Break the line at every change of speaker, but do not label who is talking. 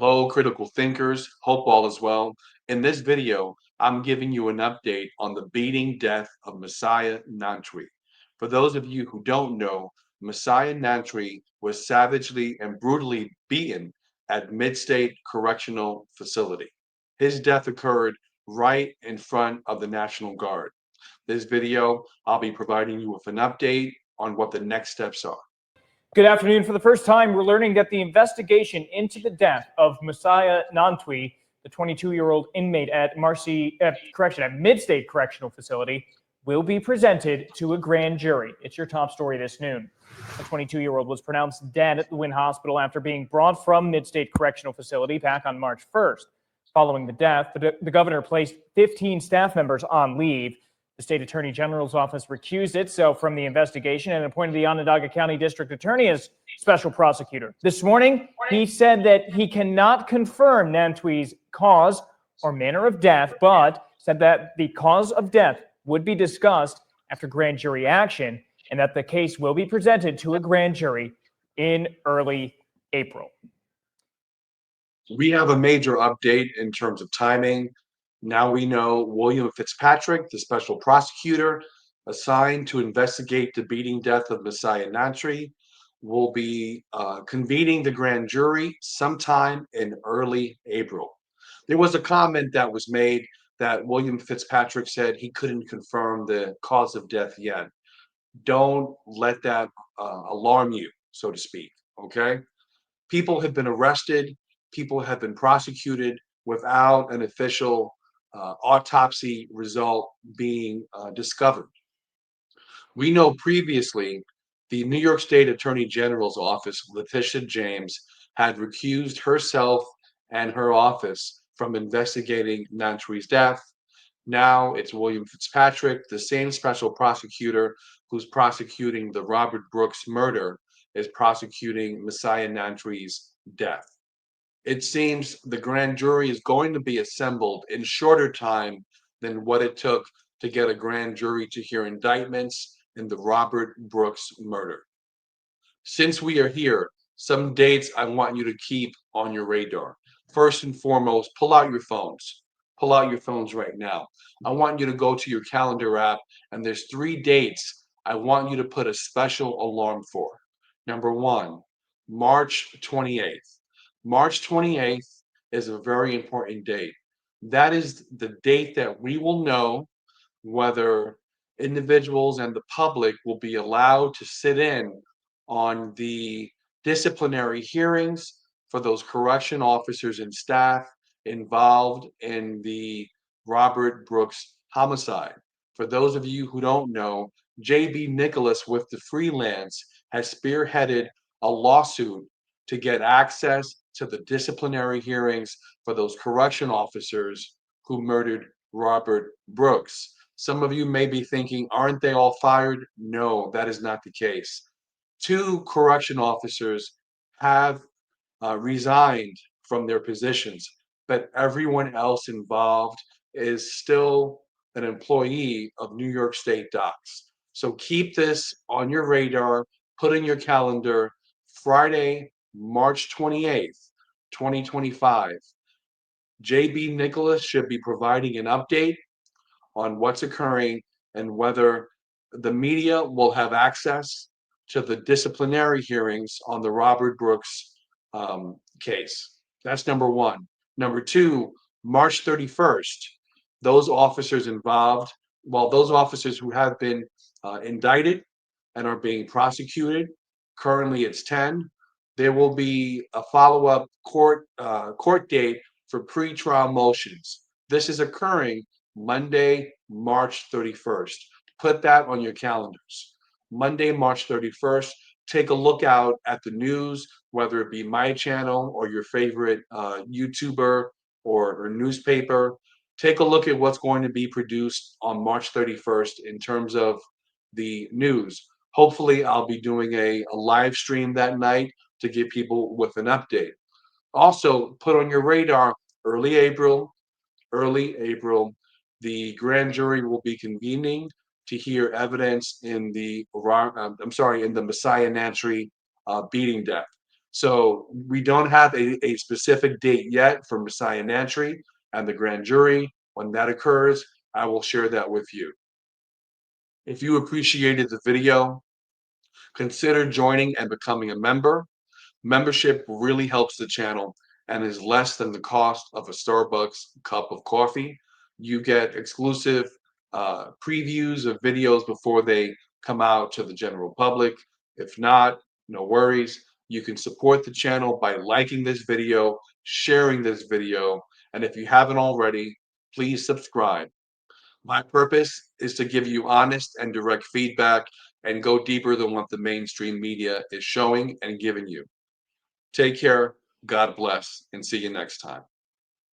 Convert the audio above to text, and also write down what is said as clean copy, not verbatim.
Hello, critical thinkers. Hope all is well. In this video, I'm giving you an update on the beating death of Messiah Nantwi. For those of you who don't know, Messiah Nantwi was savagely and brutally beaten at Mid-State Correctional Facility. His death occurred right in front of the National Guard. This video, I'll be providing you with an update on what the next steps are.
Good afternoon. For the first time, we're learning that the investigation into the death of Messiah Nantwi, the 22-year-old inmate at Mid-State Correctional Facility, will be presented to a grand jury. It's your top story this noon. The 22-year-old was pronounced dead at the Wynn Hospital after being brought from Mid-State Correctional Facility back on March 1st. Following the death, the governor placed 15 staff members on leave. The state attorney general's office recused itself from the investigation and appointed the Onondaga County district attorney as special prosecutor. This morning, he said that he cannot confirm Nantwi's cause or manner of death, but said that the cause of death would be discussed after grand jury action and that the case will be presented to a grand jury in early April.
We have a major update in terms of timing. Now we know William Fitzpatrick, the special prosecutor assigned to investigate the beating death of Messiah Nantwi, will be convening the grand jury sometime in early April. There was a comment that was made that William Fitzpatrick said he couldn't confirm the cause of death yet. Don't let that alarm you, so to speak, okay? People have been arrested, people have been prosecuted without an official autopsy result being discovered. We know previously the New York State Attorney General's office, Letitia James, had recused herself and her office from investigating Nantwi's death. Now it's William Fitzpatrick, the same special prosecutor who's prosecuting the Robert Brooks murder, is prosecuting Messiah Nantwi's death. It seems the grand jury is going to be assembled in shorter time than what it took to get a grand jury to hear indictments in the Robert Brooks murder. Since we are here, some dates I want you to keep on your radar. First and foremost, pull out your phones. Pull out your phones right now. I want you to go to your calendar app, and there's 3 dates I want you to put a special alarm for. Number 1, March 28th. March 28th is a very important date. That is the date that we will know whether individuals and the public will be allowed to sit in on the disciplinary hearings for those correction officers and staff involved in the Robert Brooks homicide. For those of you who don't know, J.B. Nicholas with the Freelance has spearheaded a lawsuit to get access to the disciplinary hearings for those correction officers who murdered Robert Brooks. Some of you may be thinking, aren't they all fired? No, that is not the case. 2 correction officers have resigned from their positions, but everyone else involved is still an employee of New York State Docks. So keep this on your radar, put in your calendar, Friday, March 28th, 2025. J.B. Nicholas should be providing an update on what's occurring and whether the media will have access to the disciplinary hearings on the Robert Brooks case. That's number 1. Number 2, March 31st, those officers involved, those officers who have been indicted and are being prosecuted, currently it's 10, there will be a follow-up court date for pretrial motions. This is occurring Monday, March 31st. Put that on your calendars. Monday, March 31st. Take a look out at the news, whether it be my channel or your favorite YouTuber or newspaper. Take a look at what's going to be produced on March 31st in terms of the news. Hopefully, I'll be doing a live stream that night to give people with an update. Also, put on your radar, early April, the grand jury will be convening to hear evidence in the Messiah Nantwi beating death. So we don't have a specific date yet for Messiah Nantwi and the grand jury. When that occurs, I will share that with you. If you appreciated the video, consider joining and becoming a member. Membership really helps the channel and is less than the cost of a Starbucks cup of coffee. You get exclusive previews of videos before they come out to the general public. If not, no worries. You can support the channel by liking this video, sharing this video, and if you haven't already, please subscribe. My purpose is to give you honest and direct feedback and go deeper than what the mainstream media is showing and giving you. Take care, God bless, and see you next time.